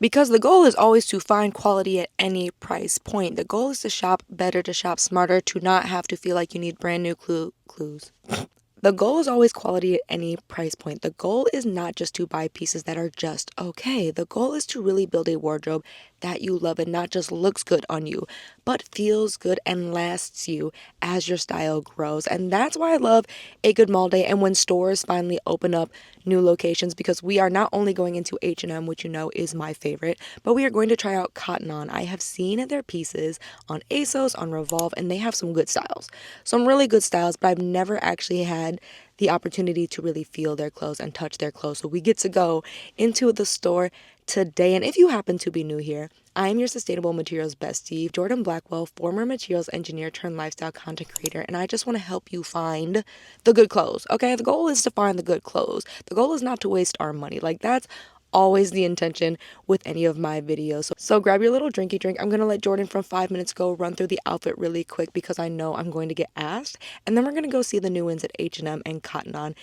Because the goal is always to find quality at any price point. The goal is to shop better, to shop smarter, to not have to feel like you need brand new clues. The goal is always quality at any price point. The goal is not just to buy pieces that are just okay. The goal is to really build a wardrobe that you love and not just looks good on you, but feels good and lasts you as your style grows. And that's why I love a good mall day and when stores finally open up new locations, because we are not only going into H&M, which you know is my favorite, but we are going to try out Cotton On. I have seen their pieces on ASOS, on Revolve, and they have some good styles. Some really good styles, but I've never actually had the opportunity to really feel their clothes and touch their clothes. So we get to go into the store today. And if you happen to be new here, I am your sustainable materials bestie, Jordan Blackwell, former materials engineer turned lifestyle content creator, and I just want to help you find the good clothes, okay? The goal is to find the good clothes. The goal is not to waste our money. Like, that's always the intention with any of my videos. So grab your little drinky drink. I'm going to let Jordan from 5 minutes go run through the outfit really quick because I know I'm going to get asked. And then we're going to go see the new ones at H&M and Cotton On.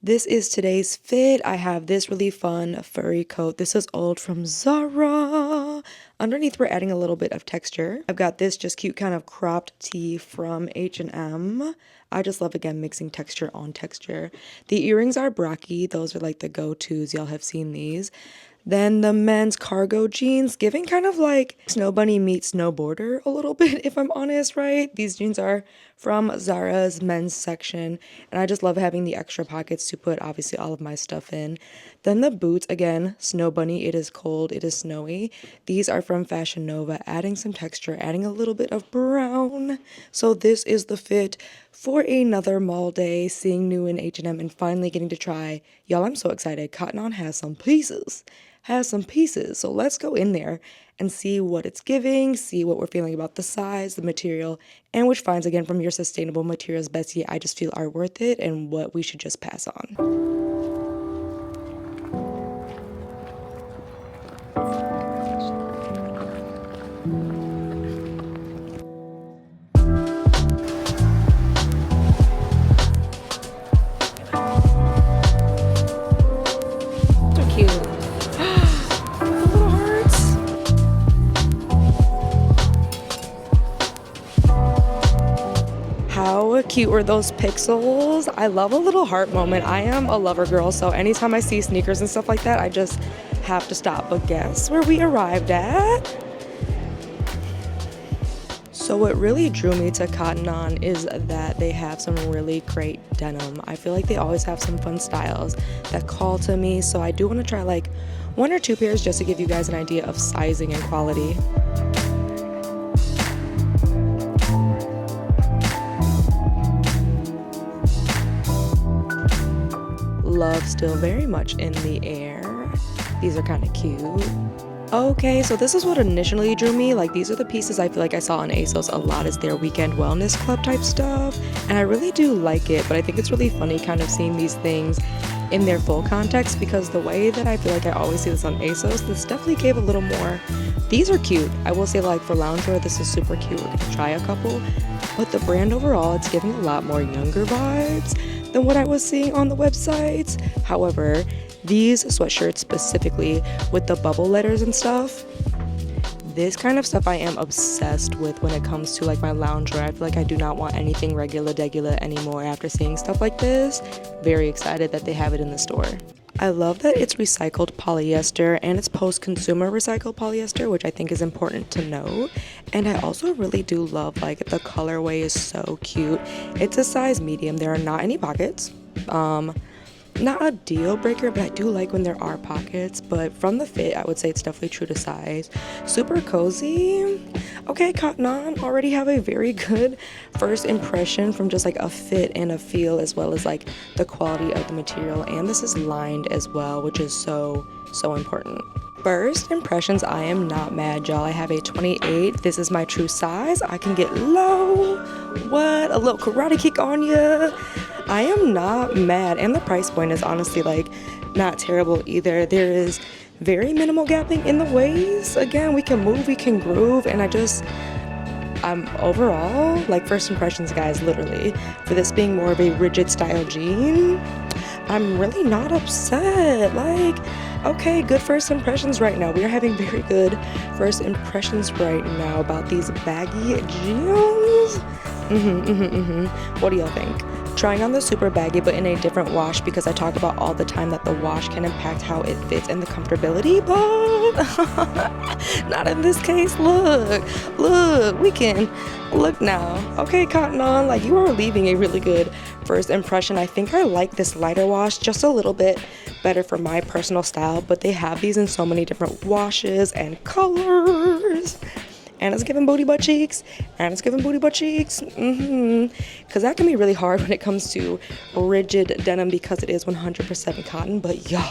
This is today's fit. I have this really fun furry coat. This is old from Zara. Underneath, we're adding a little bit of texture. I've got this just cute kind of cropped tee from H&M. I just love, again, mixing texture on texture. The earrings are Brocky. Those are like the go-tos. Y'all have seen these. Then the men's cargo jeans, giving kind of like Snow Bunny meets snowboarder a little bit, if I'm honest, right? These jeans are from Zara's men's section, and I just love having the extra pockets to put, obviously, all of my stuff in. Then the boots, again, Snow Bunny, it is cold, it is snowy. These are from Fashion Nova, adding some texture, adding a little bit of brown. So this is the fit for another mall day, seeing new in H&M and finally getting to try. Y'all, I'm so excited. Cotton On has some pieces. So let's go in there and see what it's giving, see what we're feeling about the size, the material, and which finds, again, from your sustainable materials bestie, I just feel are worth it and what we should just pass on. So cute. Little hearts. How cute were those pixels? I love a little heart moment. I am a lover girl, so anytime I see sneakers and stuff like that, I just have to stop. But guess where we arrived at? So what really drew me to Cotton On is that they have some really great denim. I feel like they always have some fun styles that call to me, so I do want to try like 1 or 2 pairs just to give you guys an idea of sizing and quality. Love still very much in the air. These are kind of cute. Okay, so this is what initially drew me. Like, these are the pieces I feel like I saw on ASOS a lot as their weekend wellness club type stuff. And I really do like it, but I think it's really funny kind of seeing these things in their full context, because the way that I feel like I always see this on ASOS, this definitely gave a little more. These are cute. I will say, like, for loungewear, this is super cute. We're gonna try a couple. But the brand overall, it's giving a lot more younger vibes than what I was seeing on the websites. However, these sweatshirts specifically with the bubble letters and stuff, this kind of stuff I am obsessed with when it comes to like my loungewear. I feel like I do not want anything regular anymore after seeing stuff like this. Very excited that they have it in the store. I love that it's recycled polyester and it's post-consumer recycled polyester, which I think is important to note. And I also really do love, like, the colorway is so cute. It's a size medium. There are not any pockets. Not a deal breaker, but I do like when there are pockets. But from the fit, I would say it's definitely true to size. Super cozy. Okay, Cotton On already have a very good first impression from just like a fit and a feel, as well as like the quality of the material. And this is lined as well, which is so important. First impressions, I am not mad, y'all. I have a 28. This is my true size. I can get low. What? A little karate kick on ya. I am not mad, and the price point is honestly like not terrible either. There is very minimal gapping in the waist. Again, we can move, we can groove, and I'm overall, like, first impressions, guys, literally, for this being more of a rigid style jean, I'm really not upset. Like, Okay, good first impressions right now. We are having very good first impressions right now about these baggy jeans. What do y'all think? Trying on the super baggy but in a different wash, because I talk about all the time that the wash can impact how it fits and the comfortability, but not in this case. Look, we can look now. Okay, Cotton On, like, you are leaving a really good first impression. I think I like this lighter wash just a little bit better for my personal style, but they have these in so many different washes and colors. And it's giving booty butt cheeks, because that can be really hard when it comes to rigid denim, because it is 100% cotton. But yo,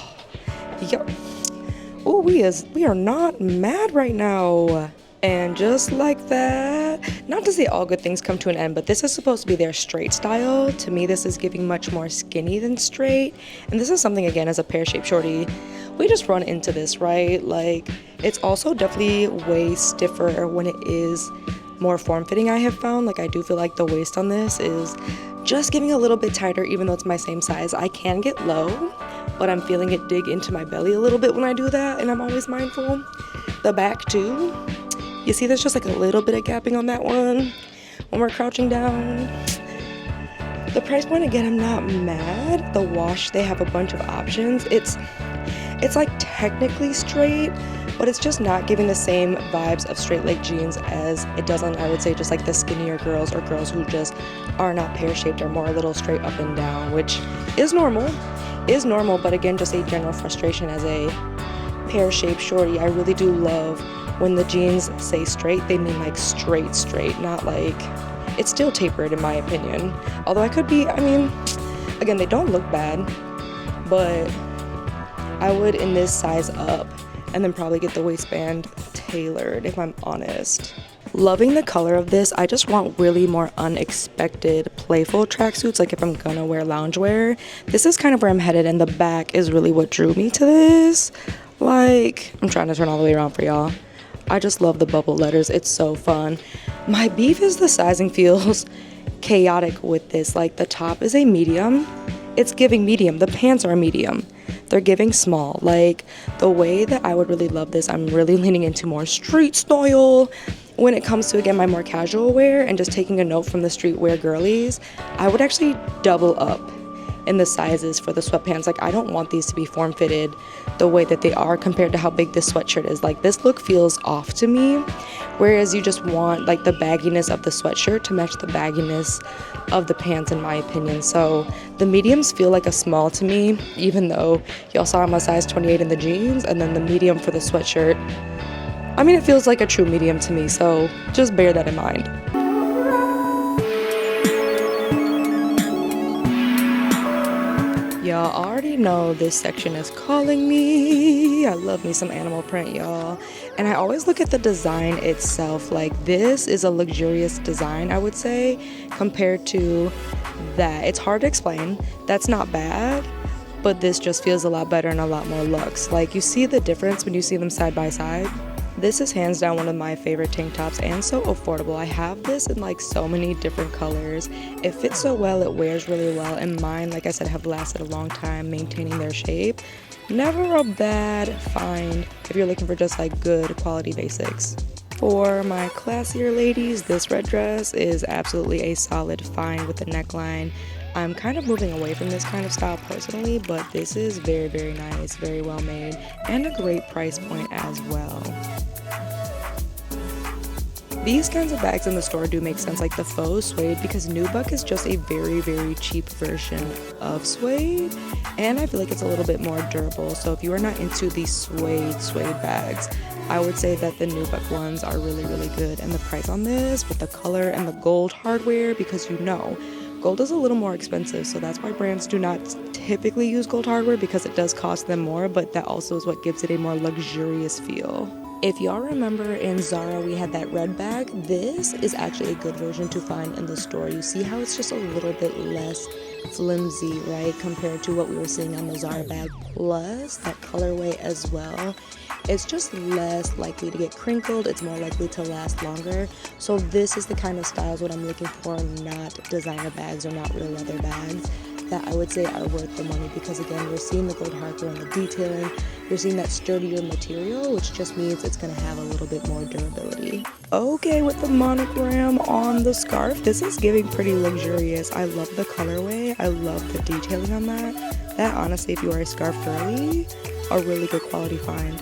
oh, we are not mad right now. And just like that, not to say all good things come to an end, but this is supposed to be their straight style. To me, this is giving much more skinny than straight. And this is something, again, as a pear-shaped shorty, we just run into this, right? Like, it's also definitely way stiffer when it is more form-fitting, I have found. Like, I do feel like the waist on this is just getting a little bit tighter, even though it's my same size. I can get low, but I'm feeling it dig into my belly a little bit when I do that, and I'm always mindful. The back, too. You see there's just like a little bit of gapping on that one when we're crouching down. The price point, again, I'm not mad. The wash, they have a bunch of options. It's like technically straight, but it's just not giving the same vibes of straight leg jeans as it does on, I would say, just like the skinnier girls, or girls who just are not pear-shaped, or more a little straight up and down, which is normal, but again, just a general frustration as a pear-shaped shorty. I really do love when the jeans say straight, they mean like straight, not like, it's still tapered in my opinion. Although I mean, again, they don't look bad, but I would in this size up and then probably get the waistband tailored, if I'm honest. Loving the color of this. I just want really more unexpected, playful tracksuits, like if I'm gonna wear loungewear. This is kind of where I'm headed, and the back is really what drew me to this. Like, I'm trying to turn all the way around for y'all. I just love the bubble letters. It's so fun. My beef is the sizing feels chaotic with this. Like, the top is a medium. It's giving medium. The pants are a medium. They're giving small. Like, the way that I would really love this, I'm really leaning into more street style. When it comes to, again, my more casual wear, and just taking a note from the streetwear girlies, I would actually double up in the sizes for the sweatpants. Like, I don't want these to be form-fitted the way that they are compared to how big this sweatshirt is. Like, this look feels off to me, whereas you just want like the bagginess of the sweatshirt to match the bagginess of the pants, in my opinion. So the mediums feel like a small to me, even though y'all saw I'm a size 28 in the jeans, and then the medium for the sweatshirt, I mean, it feels like a true medium to me, so just bear that in mind. Y'all already know this section is calling me. I love me some animal print, y'all. And I always look at the design itself. Like, this is a luxurious design, I would say, compared to that. It's hard to explain. That's not bad, but this just feels a lot better and a lot more luxe. Like, you see the difference when you see them side by side. This is hands down one of my favorite tank tops, and so affordable. I have this in like so many different colors. It fits so well, it wears really well, and mine, like I said, have lasted a long time maintaining their shape. Never a bad find if you're looking for just like good quality basics. For my classier ladies, this red dress is absolutely a solid find with the neckline. I'm kind of moving away from this kind of style personally, but this is very, very nice, very well made, and a great price point as well. These kinds of bags in the store do make sense, like the faux suede, because nubuck is just a very, very cheap version of suede, and I feel like it's a little bit more durable. So if you are not into these suede bags, I would say that the nubuck ones are really, really good. And the price on this, with the color and the gold hardware, because you know, gold is a little more expensive, so that's why brands do not typically use gold hardware, because it does cost them more, but that also is what gives it a more luxurious feel. If y'all remember in Zara we had that red bag, this is actually a good version to find in the store. You see how it's just a little bit less flimsy, right, compared to what we were seeing on the Zara bag, plus that colorway as well. It's just less likely to get crinkled, it's more likely to last longer. So this is the kind of styles what I'm looking for, not designer bags or not real leather bags. that I would say are worth the money, because again, you're seeing the gold hardware and the detailing, you're seeing that sturdier material, which just means it's going to have a little bit more durability. Okay, with the monogram on the scarf, this is giving pretty luxurious. I love the colorway, I love the detailing on that. That honestly, if you are a scarf girly, a really good quality find.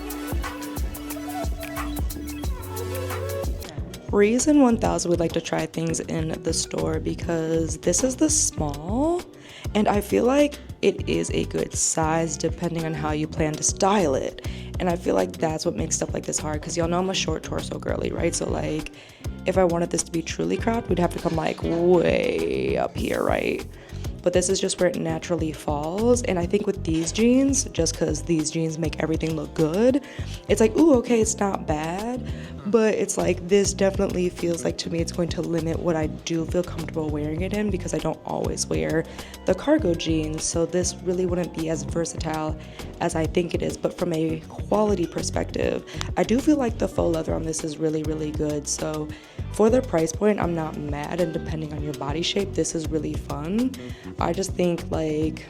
Reason 1000 would like to try things in the store because this is the small, and I feel like it is a good size depending on how you plan to style it. And I feel like that's what makes stuff like this hard, because y'all know I'm a short torso girly, right? So like if I wanted this to be truly cropped, we'd have to come like way up here, right? But this is just where it naturally falls. And I think with these jeans, just because these jeans make everything look good, it's like, ooh, okay, it's not bad, but it's like this definitely feels like, to me, it's going to limit what I do feel comfortable wearing it in, because I don't always wear the cargo jeans. So this really wouldn't be as versatile as I think it is. But from a quality perspective, I do feel like the faux leather on this is really, really good. So for the price point, I'm not mad, and depending on your body shape, this is really fun. I just think like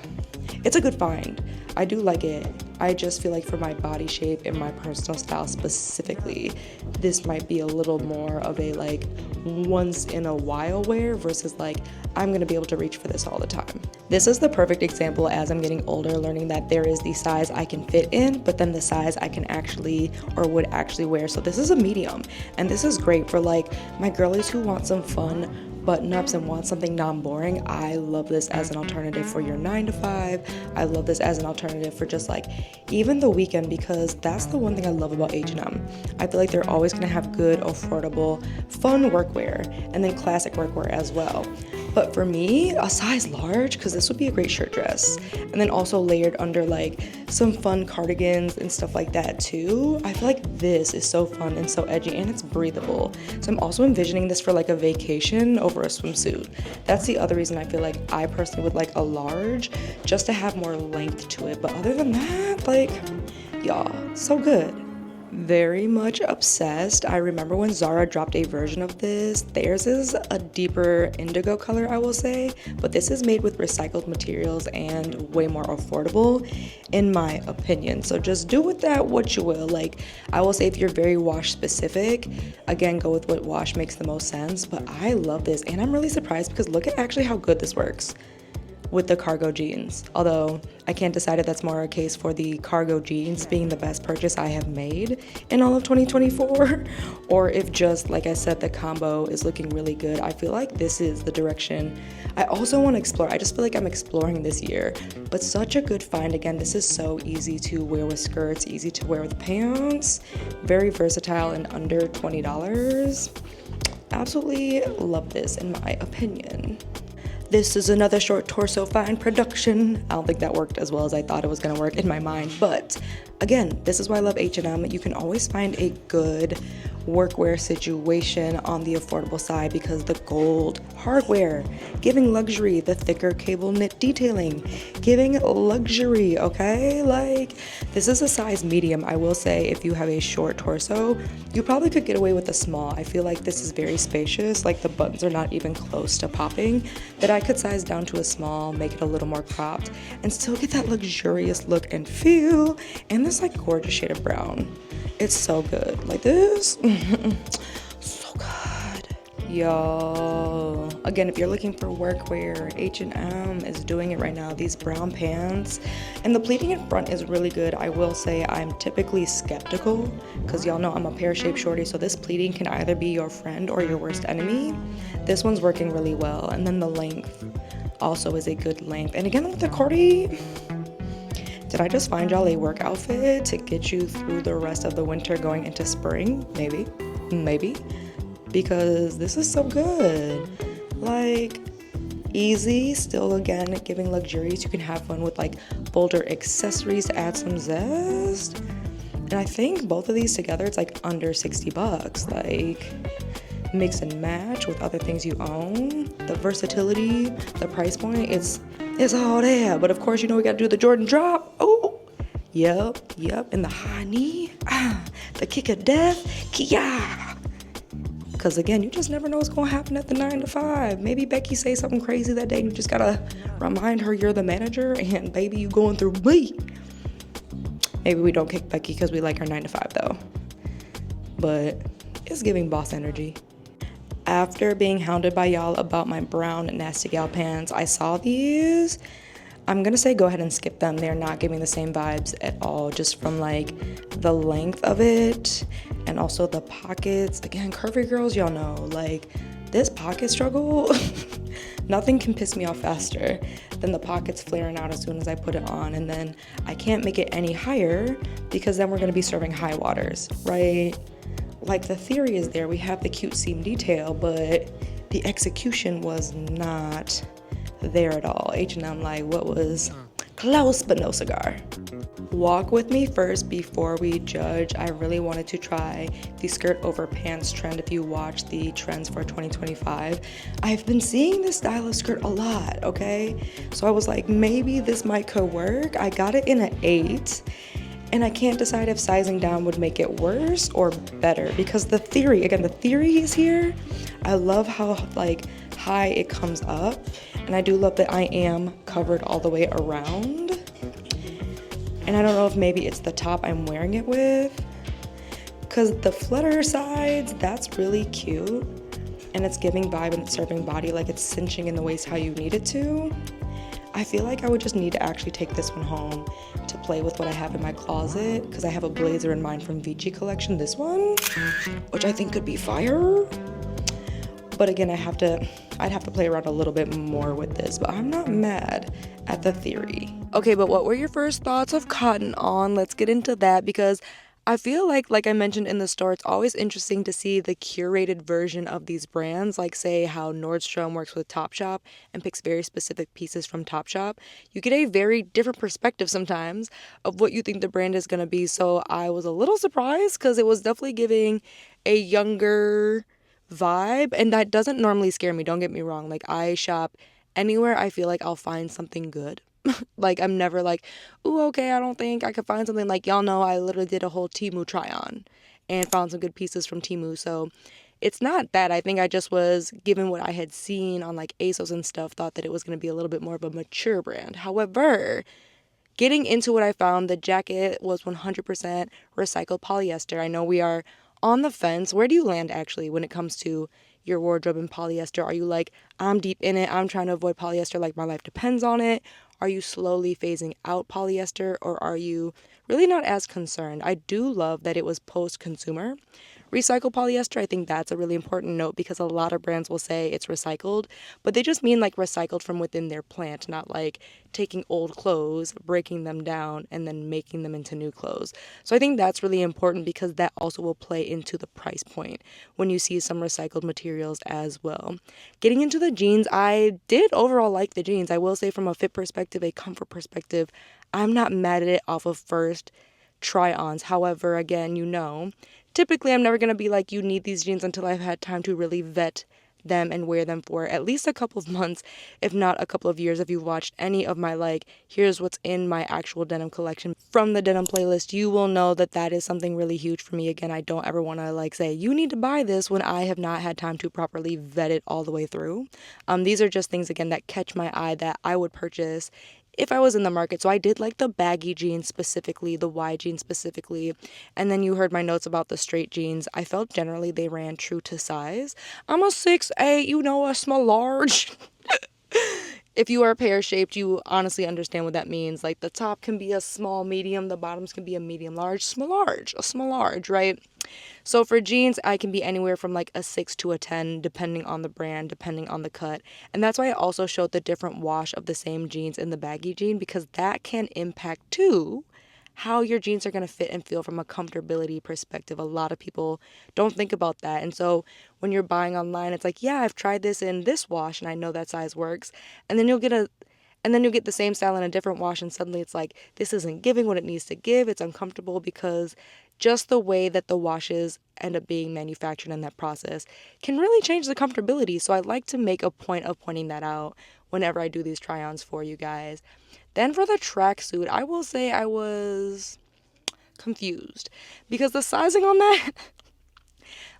it's a good find. I do like it. I just feel like for my body shape and my personal style specifically, this might be a little more of a like once in a while wear versus like I'm gonna be able to reach for this all the time. This is the perfect example as I'm getting older, learning that there is the size I can fit in, but then the size I can actually or would actually wear. So this is a medium, and this is great for like my girlies who want some fun button-ups and want something non-boring. I love this as an alternative for your 9 to 5. I love this as an alternative for just like even the weekend, because that's the one thing I love about H&M. I feel like they're always going to have good, affordable, fun workwear, and then classic workwear as well. But for me, a size large, because this would be a great shirt dress, and then also layered under like some fun cardigans and stuff like that too. I feel like this is so fun and so edgy, and it's breathable. So I'm also envisioning this for like a vacation over a swimsuit. That's the other reason I feel like I personally would like a large, just to have more length to it. But other than that, like, y'all, so good. Very much obsessed. I remember when Zara dropped a version of this. Theirs is a deeper indigo color, I will say, but this is made with recycled materials and way more affordable in my opinion. So just do with that what you will. Like, I will say if you're very wash specific, again, go with what wash makes the most sense. But I love this, and I'm really surprised because look at actually how good this works with the cargo jeans. Although I can't decide if that's more a case for the cargo jeans being the best purchase I have made in all of 2024, or if just, like I said, the combo is looking really good. I feel like this is the direction I also want to explore. I just feel like I'm exploring this year, but such a good find. Again, this is so easy to wear with skirts, easy to wear with pants, very versatile and under $20. Absolutely love this in my opinion. This is another short torso find production. I don't think that worked as well as I thought it was gonna work in my mind, but again, this is why I love H&M. You can always find a good workwear situation on the affordable side because the gold hardware, giving luxury, the thicker cable knit detailing, giving luxury, okay? Like, this is a size medium. I will say if you have a short torso, you probably could get away with a small. I feel like this is very spacious, like the buttons are not even close to popping, that I could size down to a small, make it a little more cropped, and still get that luxurious look and feel, and this like gorgeous shade of brown. It's so good. Like this, so good. Yo, again, if you're looking for workwear, H&M is doing it right now. These brown pants, and the pleating in front is really good. I will say I'm typically skeptical because y'all know I'm a pear-shaped shorty, so this pleating can either be your friend or your worst enemy. This one's working really well, and then the length also is a good length. And again, with the cordy, did I just find y'all a work outfit to get you through the rest of the winter going into spring? Maybe. Because this is so good. Like, easy, still again, giving luxurious. You can have fun with like bolder accessories to add some zest. And I think both of these together, it's like under $60. Like, mix and match with other things you own. The versatility, the price point, it's all there. But of course, you know we gotta do the Jordan drop. Oh, yep, and the high knee, the kick of death, Kia. Because again, you just never know what's going to happen at the 9 to 5. Maybe Becky say something crazy that day and you just got to remind her you're the manager and baby, you going through me. Maybe we don't kick Becky because we like her 9 to 5 though. But it's giving boss energy. After being hounded by y'all about my brown Nasty Gal pants, I saw these. I'm gonna say go ahead and skip them. They're not giving the same vibes at all, just from like the length of it and also the pockets. Again, curvy girls, y'all know, like this pocket struggle, nothing can piss me off faster than the pockets flaring out as soon as I put it on. And then I can't make it any higher because then we're gonna be serving high waters, right? Like the theory is there, we have the cute seam detail, but the execution was not there at all. H&M, like, what was close but no cigar. Walk with me first before we judge. I really wanted to try the skirt over pants trend. If you watch the trends for 2025, I've been seeing this style of skirt a lot, okay? So I was like, maybe this could work. I got it in an 8. And I can't decide if sizing down would make it worse or better because the theory is here. I love how like high it comes up, and I do love that I am covered all the way around. And I don't know if maybe it's the top I'm wearing it with, because the flutter sides, that's really cute, and it's giving vibe and it's serving body, like it's cinching in the waist how you need it to. I feel like I would just need to actually take this one home to play with what I have in my closet, because I have a blazer in mind from Vici collection, this one, which I think could be fire. But again, I'd have to play around a little bit more with this, but I'm not mad at the theory. Okay, but what were your first thoughts of Cotton On? Let's get into that, because I feel like I mentioned in the store, it's always interesting to see the curated version of these brands, like say how Nordstrom works with Topshop and picks very specific pieces from Topshop. You get a very different perspective sometimes of what you think the brand is going to be. So I was a little surprised because it was definitely giving a younger vibe, and that doesn't normally scare me, don't get me wrong. Like, I shop anywhere I feel like I'll find something good. Like, I'm never like, ooh, okay, I don't think I could find something. Like, y'all know I literally did a whole Temu try on and found some good pieces from Temu. So it's not that. I think I just was, given what I had seen on like ASOS and stuff, thought that it was going to be a little bit more of a mature brand. However, getting into what I found, the jacket was 100% recycled polyester. I know we are on the fence. Where do you land actually when it comes to your wardrobe in polyester? Are you like, I'm deep in it, I'm trying to avoid polyester like my life depends on it? Are you slowly phasing out polyester, or are you really not as concerned? I do love that it was post-consumer recycled polyester. I think that's a really important note because a lot of brands will say it's recycled, but they just mean like recycled from within their plant, not like taking old clothes, breaking them down, and then making them into new clothes. So I think that's really important because that also will play into the price point when you see some recycled materials as well. Getting into the jeans, I did overall like the jeans. I will say from a fit perspective, a comfort perspective, I'm not mad at it off of first try-ons. However, again, typically I'm never going to be like, you need these jeans until I've had time to really vet them and wear them for at least a couple of months, if not a couple of years. If you've watched any of my like, here's what's in my actual denim collection from the denim playlist, you will know that that is something really huge for me. Again, I don't ever want to like say, you need to buy this when I have not had time to properly vet it all the way through. These are just things, again, that catch my eye that I would purchase if I was in the market. So I did like the baggy jeans specifically, the wide jeans specifically, and then you heard my notes about the straight jeans. I felt generally they ran true to size. I'm a 6'8", a small large. If you are pear-shaped, you honestly understand what that means. Like, the top can be a small medium, the bottoms can be a medium large, a small large, right? So for jeans, I can be anywhere from like a 6 to a 10, depending on the brand, depending on the cut. And that's why I also showed the different wash of the same jeans in the baggy jean, because that can impact too how your jeans are going to fit and feel from a comfortability perspective. A lot of people don't think about that. And so when you're buying online, it's like, yeah, I've tried this in this wash and I know that size works. And then you'll get the same style in a different wash, and suddenly it's like, this isn't giving what it needs to give. It's uncomfortable because just the way that the washes end up being manufactured in that process can really change the comfortability. So I like to make a point of pointing that out whenever I do these try-ons for you guys. Then for the tracksuit, I will say I was confused because the sizing on that,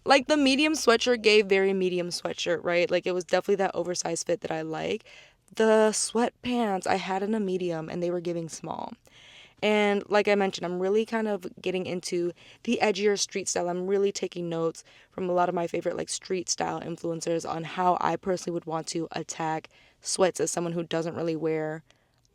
Like the medium sweatshirt gave very medium sweatshirt, right? Like it was definitely that oversized fit that I like. The sweatpants I had in a medium and they were giving small. And like I mentioned, I'm really kind of getting into the edgier street style. I'm really taking notes from a lot of my favorite like street style influencers on how I personally would want to attack sweats as someone who doesn't really wear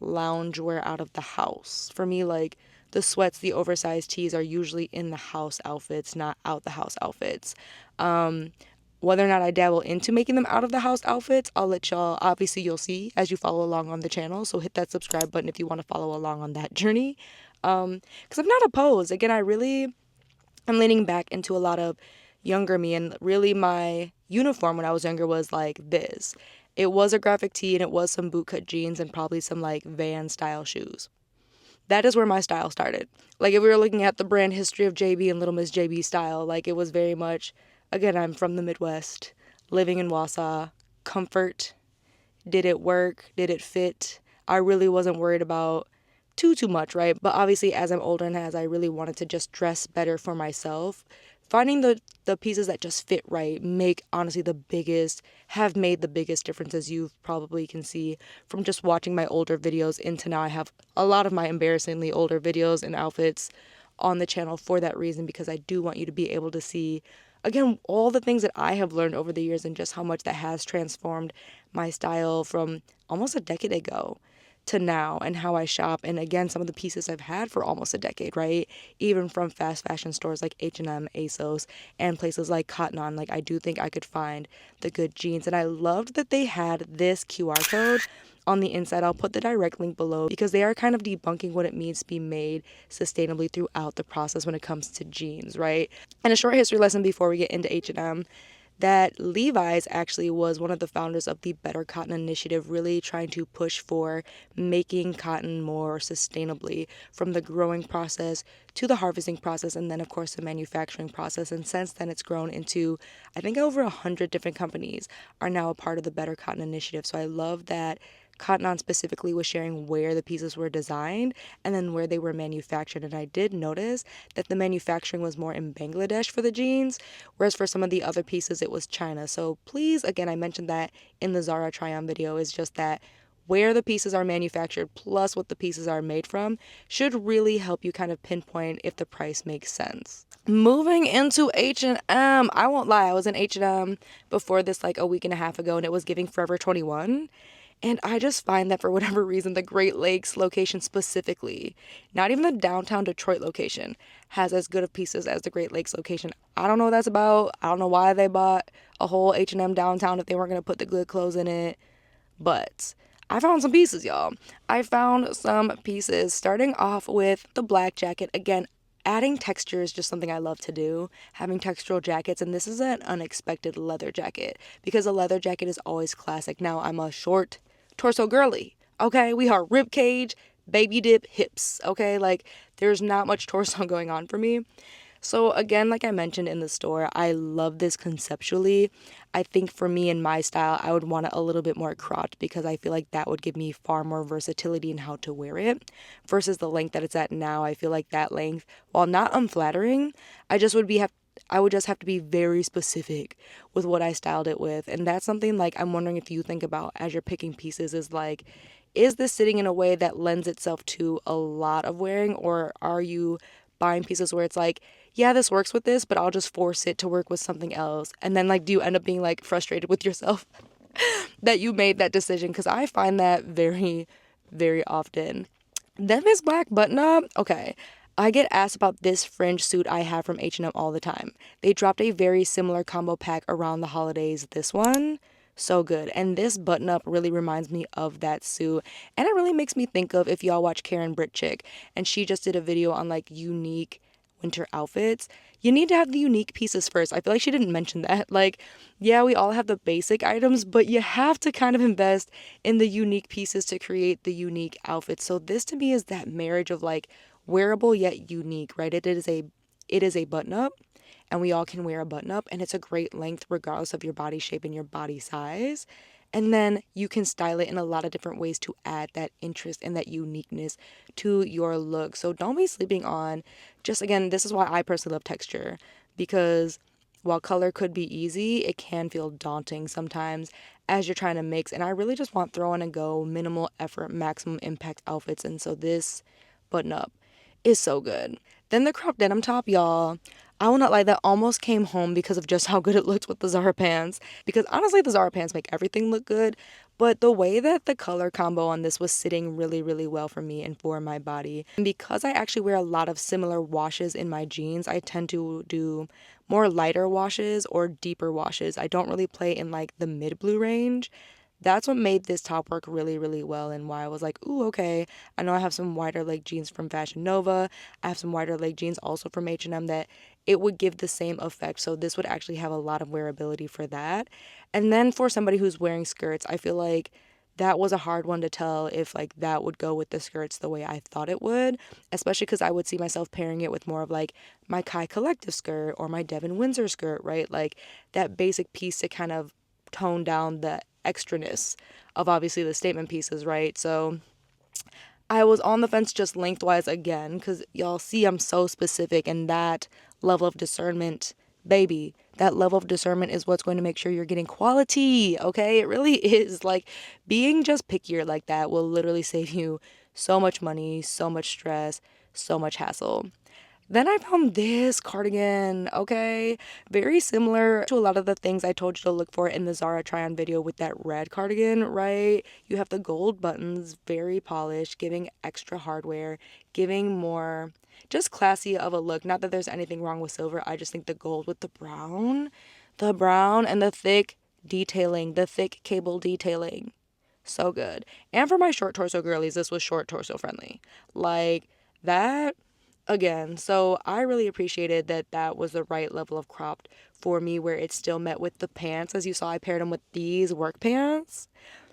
loungewear out of the house. For me, like the sweats, the oversized tees are usually in the house outfits, not out the house outfits. Um, Whether or not I dabble into making them out of the house outfits, I'll let y'all, obviously, you'll see as you follow along on the channel. So hit that subscribe button if you want to follow along on that journey. Because I'm not opposed. Again, I'm leaning back into a lot of younger me, and really my uniform when I was younger was like this. It was a graphic tee and it was some bootcut jeans and probably some like Van style shoes. That is where my style started. Like if we were looking at the brand history of JB and Little Miss JB style, like it was very much, again, I'm from the Midwest, living in Wausau, comfort. Did it work? Did it fit? I really wasn't worried about too much, right? But obviously as I'm older and as I really wanted to just dress better for myself, finding the pieces that just fit right make honestly the biggest have made the biggest difference, as you probably can see from just watching my older videos into now. I have a lot of my embarrassingly older videos and outfits on the channel for that reason, because I do want you to be able to see again all the things that I have learned over the years and just how much that has transformed my style from almost a decade ago to now, and how I shop, and again some of the pieces I've had for almost a decade, right? Even from fast fashion stores like H&M, ASOS, and places like Cotton On. Like I do think I could find the good jeans, and I loved that they had this QR code on the inside. I'll put the direct link below because they are kind of debunking what it means to be made sustainably throughout the process when it comes to jeans, right? And a short history lesson before we get into H&M, that Levi's actually was one of the founders of the Better Cotton Initiative, really trying to push for making cotton more sustainably from the growing process to the harvesting process, and then of course the manufacturing process. And since then it's grown into, I think, over 100 different companies are now a part of the Better Cotton Initiative. So I love that Cotton On specifically was sharing where the pieces were designed and then where they were manufactured. And I did notice that the manufacturing was more in Bangladesh for the jeans, whereas for some of the other pieces it was China. So please, again, I mentioned that in the Zara try-on video, is just that where the pieces are manufactured plus what the pieces are made from should really help you kind of pinpoint if the price makes sense. Moving into H&M, I won't lie, I was in H&M before this like a week and a half ago, and it was giving Forever 21. And I just find that for whatever reason, the Great Lakes location specifically, not even the downtown Detroit location, has as good of pieces as the Great Lakes location. I don't know what that's about. I don't know why they bought a whole H&M downtown if they weren't going to put the good clothes in it. But I found some pieces, y'all. I found some pieces starting off with the black jacket. Again, adding texture is just something I love to do, having textural jackets, and this is an unexpected leather jacket because a leather jacket is always classic. Now, I'm a short torso girly, okay? We are rib cage, baby dip, hips, okay? Like, there's not much torso going on for me. So again, like I mentioned in the store, I love this conceptually. I think for me and my style, I would want it a little bit more cropped because I feel like that would give me far more versatility in how to wear it versus the length that it's at now. I feel like that length, while not unflattering, I would just have to be very specific with what I styled it with. And that's something like I'm wondering if you think about as you're picking pieces, is like, is this sitting in a way that lends itself to a lot of wearing, or are you buying pieces where it's like, yeah, this works with this, but I'll just force it to work with something else? And then like, do you end up being like frustrated with yourself that you made that decision? Because I find that very, very often. Then this black button up, okay. I get asked about this fringe suit I have from H&M all the time. They dropped a very similar combo pack around the holidays. This one, so good. And this button up really reminds me of that suit. And it really makes me think of, if y'all watch Karen Britt Chick, and she just did a video on like unique winter outfits. You need to have the unique pieces first. I feel like she didn't mention that. Like, yeah, we all have the basic items, but you have to kind of invest in the unique pieces to create the unique outfits. So this to me is that marriage of like wearable yet unique, right? It is a button up, and we all can wear a button up, and it's a great length regardless of your body shape and your body size. And then you can style it in a lot of different ways to add that interest and that uniqueness to your look. So don't be sleeping on, just again, this is why I personally love texture, because while color could be easy, it can feel daunting sometimes as you're trying to mix. And I really just want throw in and go, minimal effort, maximum impact outfits. And so this button up is so good. Then the crop denim top, y'all. I will not lie, that almost came home because of just how good it looked with the Zara pants. Because honestly, the Zara pants make everything look good. But the way that the color combo on this was sitting really, really well for me and for my body. And because I actually wear a lot of similar washes in my jeans, I tend to do more lighter washes or deeper washes. I don't really play in like the mid blue range. That's what made this top work really, really well, and why I was like, ooh, okay. I know I have some wider leg jeans from Fashion Nova. I have some wider leg jeans also from H&M that it would give the same effect. So this would actually have a lot of wearability for that. And then for somebody who's wearing skirts, I feel like that was a hard one to tell if like that would go with the skirts the way I thought it would, especially because I would see myself pairing it with more of like my Kai Collective skirt or my Devin Windsor skirt, right? Like that basic piece to kind of tone down the extraness of obviously the statement pieces, right? So I was on the fence just lengthwise again, because y'all see I'm so specific, and that level of discernment, baby, that level of discernment is what's going to make sure you're getting quality, okay? It really is. Like, being just pickier like that will literally save you so much money, so much stress, so much hassle. Then I found this cardigan, okay? Very similar to a lot of the things I told you to look for in the Zara try-on video with that red cardigan, right? You have the gold buttons, very polished, giving extra hardware, giving more just classy of a look. Not that there's anything wrong with silver, I just think the gold with the brown and the thick detailing, the thick cable detailing, so good. And for my short torso girlies, this was short torso friendly. Like that again. So I really appreciated that that was the right level of cropped for me, where it still met with the pants. As you saw, I paired them with these work pants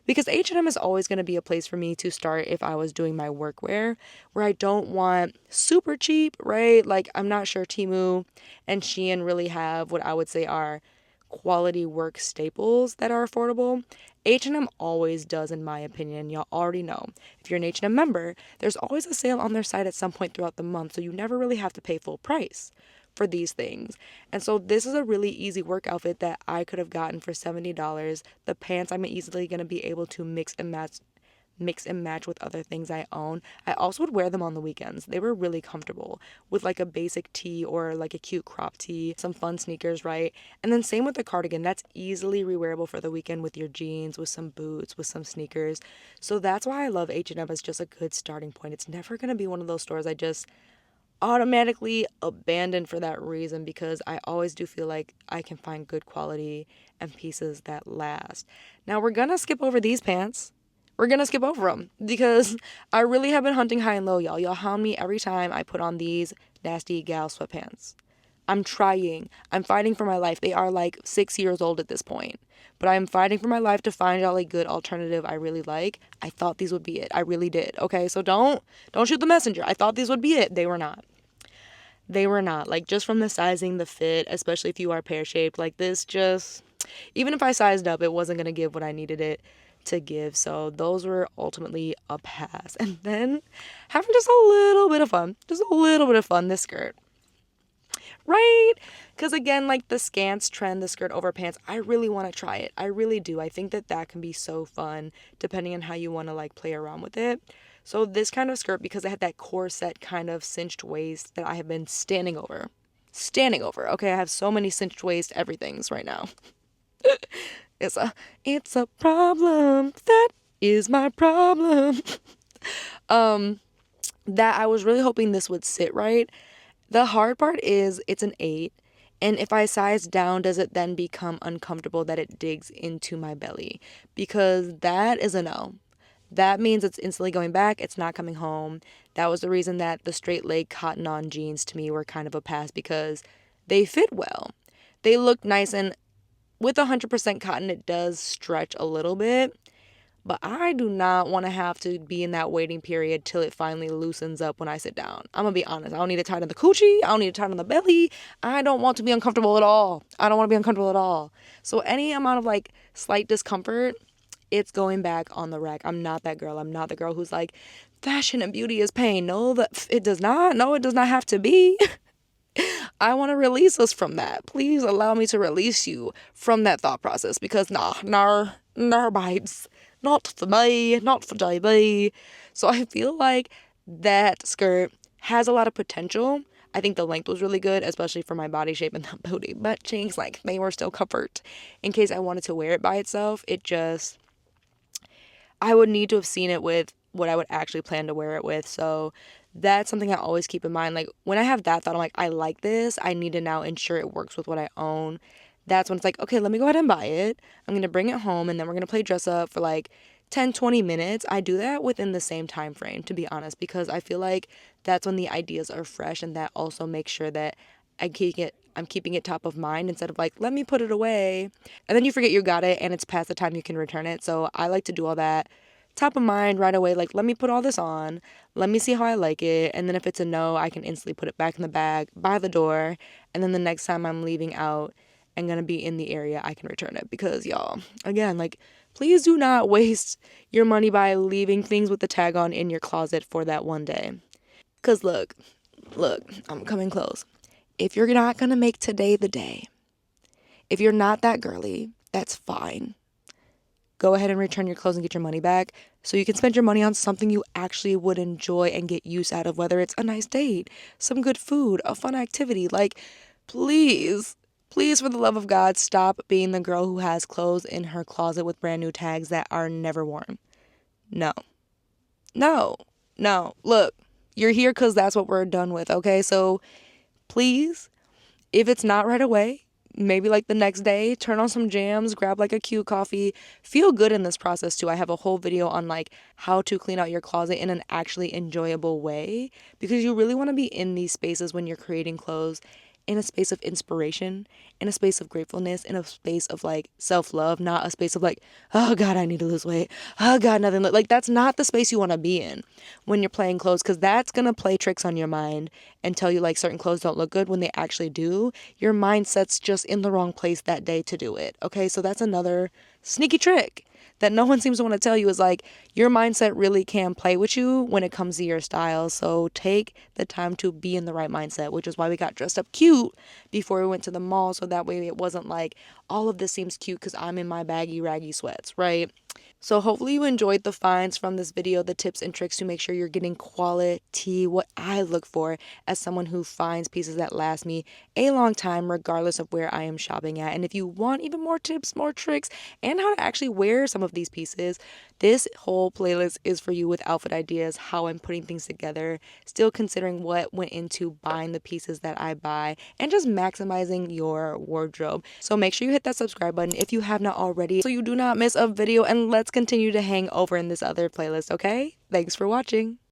because H&M is always going to be a place for me to start if I was doing my workwear, where I don't want super cheap, right? Like, I'm not sure Temu and Shein really have what I would say are quality work staples that are affordable. H&M always does, in my opinion. Y'all already know. If you're an H&M member, there's always a sale on their site at some point throughout the month, so you never really have to pay full price for these things. And so this is a really easy work outfit that I could have gotten for $70. The pants I'm easily going to be able to mix and match with other things I own. I also would wear them on the weekends. They were really comfortable with like a basic tee or like a cute crop tee, some fun sneakers, right? And then same with the cardigan. That's easily rewearable for the weekend with your jeans, with some boots, with some sneakers. So that's why I love H&M as just a good starting point. It's never going to be one of those stores I just automatically abandon for that reason, because I always do feel like I can find good quality and pieces that last. Now we're gonna skip over these pants. We're gonna skip over them because I really have been hunting high and low, y'all. Y'all hound me every time I put on these nasty gal sweatpants. I'm trying. I'm fighting for my life. They are like 6 years old at this point. But I'm fighting for my life to find out a good alternative I really like. I thought these would be it. I really did. Okay, so don't shoot the messenger. I thought these would be it. They were not. They were not. Like, just from the sizing, the fit, especially if you are pear-shaped, like this just, even if I sized up, it wasn't going to give what I needed it to give. So those were ultimately a pass. And then having just a little bit of fun, this skirt. Right? Because again, like the skants trend, the skirt over pants, I really want to try it. I really do. I think that that can be so fun depending on how you want to like play around with it. So this kind of skirt, because it had that corset kind of cinched waist that I have been standing over. Okay, I have so many cinched waist everythings right now. It's a problem. That is my problem. That I was really hoping this would sit right. The hard part is it's an 8, and if I size down, does it then become uncomfortable that it digs into my belly? Because that is a no. That means it's instantly going back. It's not coming home. That was the reason that the straight leg cotton on jeans to me were kind of a pass, because they fit well. They look nice, and with 100% cotton, it does stretch a little bit. But I do not want to have to be in that waiting period till it finally loosens up when I sit down. I'm going to be honest. I don't need it tight on the coochie. I don't need it tight on the belly. I don't want to be uncomfortable at all. So any amount of like slight discomfort, it's going back on the rack. I'm not that girl. I'm not the girl who's like, fashion and beauty is pain. No, it does not. No, it does not have to be. I want to release us from that. Please allow me to release you from that thought process because nah, babes. Not for me, not for JB. So I feel like that skirt has a lot of potential. I think the length was really good, especially for my body shape and the booty butt cheeks. Like, they were still comfort. In case I wanted to wear it by itself, I would need to have seen it with what I would actually plan to wear it with. So that's something I always keep in mind. Like, when I have that thought, I'm like, I like this. I need to now ensure it works with what I own. That's when it's like, okay, let me go ahead and buy it. I'm going to bring it home and then we're going to play dress up for like 10-20 minutes. I do that within the same time frame, to be honest, because I feel like that's when the ideas are fresh, and that also makes sure that I'm keeping it top of mind instead of like, let me put it away. And then you forget you got it and it's past the time you can return it. So I like to do all that top of mind right away. Like, let me put all this on. Let me see how I like it. And then if it's a no, I can instantly put it back in the bag by the door. And then the next time I'm leaving out and gonna be in the area, I can return it. Because y'all, again, like, please do not waste your money by leaving things with the tag on in your closet for that one day. Because look, I'm coming close. If you're not going to make today the day, if you're not that girly, that's fine. Go ahead and return your clothes and get your money back so you can spend your money on something you actually would enjoy and get use out of, whether it's a nice date, some good food, a fun activity. Like, please, please, for the love of God, stop being the girl who has clothes in her closet with brand new tags that are never worn. No, no, no. Look, you're here because that's what we're done with, okay? So please, if it's not right away, maybe like the next day, turn on some jams, grab like a cute coffee, feel good in this process too. I have a whole video on like how to clean out your closet in an actually enjoyable way, because you really want to be in these spaces when you're creating clothes, in a space of inspiration, in a space of gratefulness, in a space of like self-love, not a space of like, oh God, I need to lose weight. Oh God, nothing. Like, that's not the space you want to be in when you're playing clothes, because that's going to play tricks on your mind and tell you like certain clothes don't look good when they actually do. Your mindset's just in the wrong place that day to do it. Okay, so that's another sneaky trick that no one seems to want to tell you, is like, your mindset really can play with you when it comes to your style. So take the time to be in the right mindset, which is why we got dressed up cute before we went to the mall. So that way it wasn't like, all of this seems cute because I'm in my baggy, raggy sweats, right? So hopefully you enjoyed the finds from this video, the tips and tricks to make sure you're getting quality, what I look for as someone who finds pieces that last me a long time, regardless of where I am shopping at. And if you want even more tips, more tricks, and how to actually wear some of these pieces, this whole playlist is for you, with outfit ideas, how I'm putting things together, still considering what went into buying the pieces that I buy, and just maximizing your wardrobe. So make sure you hit that subscribe button if you have not already, so you do not miss a video, and let's continue to hang over in this other playlist, okay? Thanks for watching.